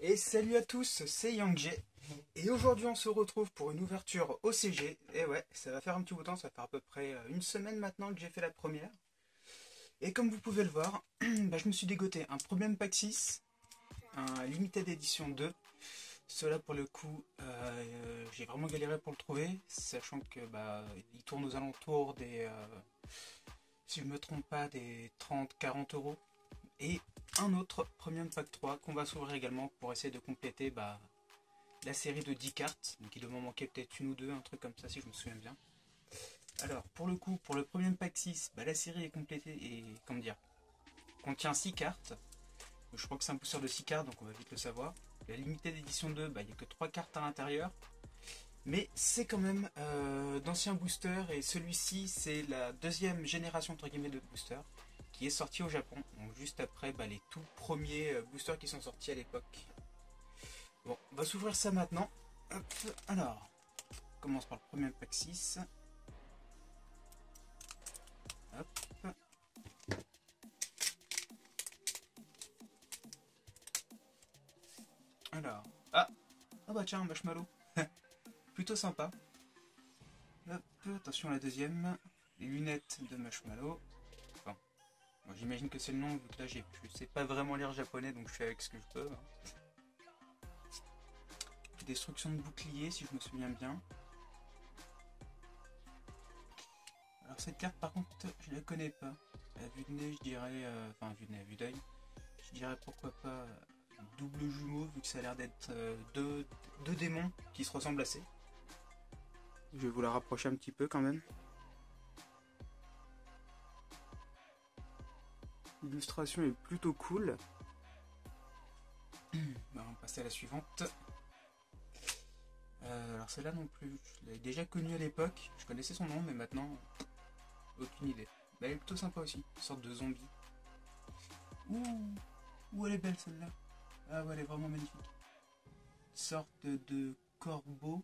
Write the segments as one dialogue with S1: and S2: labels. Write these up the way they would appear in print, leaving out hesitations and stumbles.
S1: Et salut à tous, c'est Yang J. Et aujourd'hui on se retrouve pour une ouverture au CG. Et ouais, ça va faire un petit bout de temps, ça fait à peu près une semaine maintenant que j'ai fait la première. Et comme vous pouvez le voir, je me suis dégoté un Premium Pack 6, un Limited Edition 2. Cela pour le coup, j'ai vraiment galéré pour le trouver, sachant que il tourne aux alentours des, si je me trompe pas, des 30-40 euros. Et un autre Premium Pack 3 qu'on va s'ouvrir également pour essayer de compléter la série de 10 cartes. Donc il doit m'en manquer peut-être une ou deux, un truc comme ça si je me souviens bien. Alors pour le coup, pour le Premium Pack 6, la série est complétée et comment dire, contient 6 cartes. Je crois que c'est un booster de 6 cartes, donc on va vite le savoir. La Limited Edition 2, il n'y a que 3 cartes à l'intérieur. Mais c'est quand même d'anciens boosters, et celui-ci c'est la deuxième génération entre guillemets de boosters qui est sorti au Japon, donc juste après les tout premiers boosters qui sont sortis à l'époque. Bon, on va s'ouvrir ça maintenant. Hop, alors, on commence par le premier pack 6. Hop. Alors, ah bah tiens, un marshmallow. Plutôt sympa. Hop, attention à la deuxième. Les lunettes de marshmallow. Enfin, bon, j'imagine que c'est le nom, vu que là je sais pas vraiment lire japonais, donc je fais avec ce que je peux. Destruction de bouclier, si je me souviens bien. Alors cette carte par contre, je la connais pas. À vue de nez, je dirais, enfin à vue de nez, à vue d'œil, je dirais pourquoi pas double jumeau, vu que ça a l'air d'être deux démons qui se ressemblent assez. Je vais vous la rapprocher un petit peu quand même. L'illustration est plutôt cool. On va passer à la suivante. Alors celle-là non plus, je l'avais déjà connue à l'époque, je connaissais son nom, mais maintenant, aucune idée. Elle est plutôt sympa aussi, une sorte de zombie. Ouh, elle est belle celle-là. Ah ouais, elle est vraiment magnifique. Une sorte de corbeau.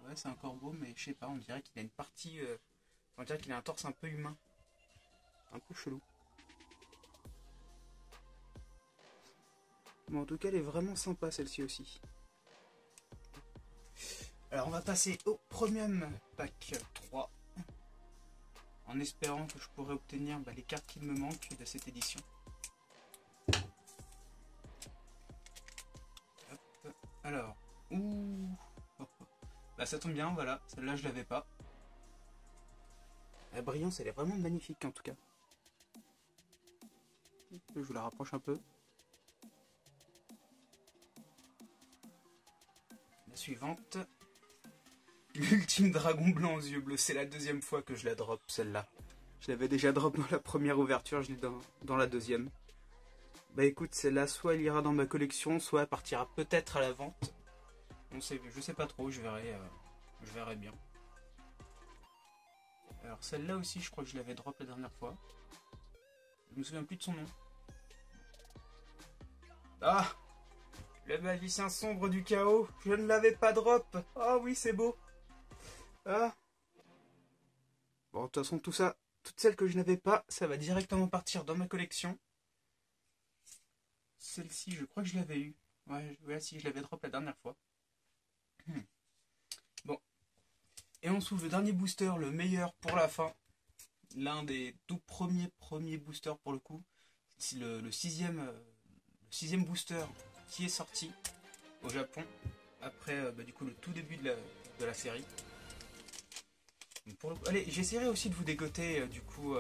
S1: Ouais, c'est un corbeau, mais je sais pas, on dirait qu'il a une partie... on dirait qu'il a un torse un peu humain. Un peu chelou. Bon, en tout cas, elle est vraiment sympa celle-ci aussi. Alors, on va passer au Premium Pack 3. En espérant que je pourrai obtenir les cartes qui me manquent de cette édition. Hop. Alors, ça tombe bien, voilà, celle-là je l'avais pas. La brillance, elle est vraiment magnifique en tout cas. Je vous la rapproche un peu. La suivante. L'ultime dragon blanc aux yeux bleus, c'est la deuxième fois que je la drop celle-là. Je l'avais déjà drop dans la première ouverture, je l'ai dans la deuxième. Bah écoute, celle-là, soit elle ira dans ma collection, soit elle partira peut-être à la vente. Je sais pas trop, je verrai bien. Alors celle-là aussi, je crois que je l'avais drop la dernière fois. Je me souviens plus de son nom. Ah, le magicien sombre du chaos, je ne l'avais pas drop. Ah oui, c'est beau. Ah. Bon, de toute façon, tout ça, toutes celles que je n'avais pas, ça va directement partir dans ma collection. Celle-ci, je crois que je l'avais eu. Ouais, si, je l'avais drop la dernière fois. Bon. Et on s'ouvre le dernier booster, le meilleur pour la fin. L'un des tout premiers boosters pour le coup. C'est le sixième booster qui est sorti au Japon. Après, du coup, le tout début de la série. Allez, j'essaierai aussi de vous dégoter du coup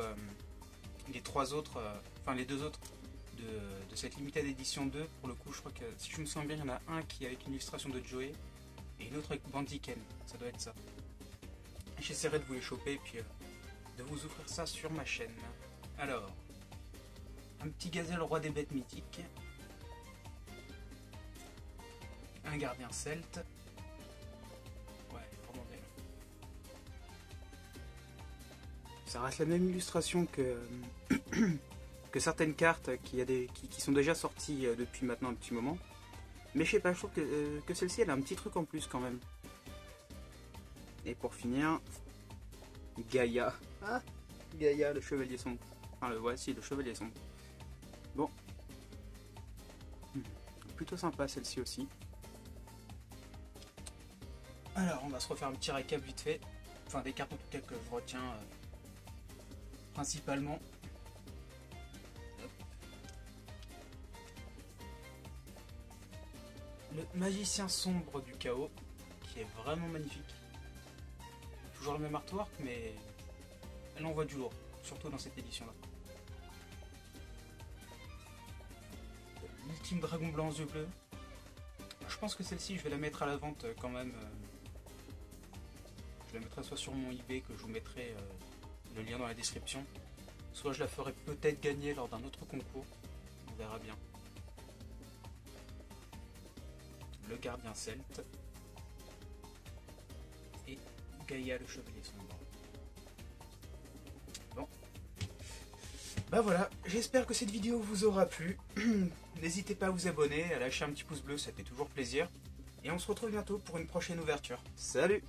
S1: les trois autres, enfin les deux autres de cette Limited Edition 2. Pour le coup, je crois que si je me souviens bien, il y en a un qui est avec une illustration de Joey et une autre avec Bandiken. Ça doit être ça. J'essaierai de vous les choper et puis de vous ouvrir ça sur ma chaîne. Alors, un petit gazelle roi des bêtes mythiques, un gardien celte. Ça reste la même illustration que certaines cartes qui sont déjà sorties depuis maintenant un petit moment. Mais je sais pas, je trouve que celle-ci elle a un petit truc en plus quand même. Et pour finir, Gaïa. Ah, Gaïa, le chevalier sombre. Enfin, voici le chevalier sombre. Bon. plutôt sympa celle-ci aussi. Alors on va se refaire un petit récap vite fait. Enfin des cartes en tout cas que je retiens principalement. Le magicien sombre du chaos, qui est vraiment magnifique. Toujours le même artwork, mais elle envoie du lourd, surtout dans cette édition-là. L'ultime dragon blanc aux yeux bleus. Je pense que celle-ci, je vais la mettre à la vente quand même. Je la mettrai soit sur mon eBay, que je vous mettrai le lien dans la description, soit je la ferai peut-être gagner lors d'un autre concours. On verra bien. Le gardien celte et Gaïa le chevalier sombre. Bon, bah voilà, j'espère que cette vidéo vous aura plu. N'hésitez pas à vous abonner, à lâcher un petit pouce bleu, ça fait toujours plaisir. Et on se retrouve bientôt pour une prochaine ouverture. Salut!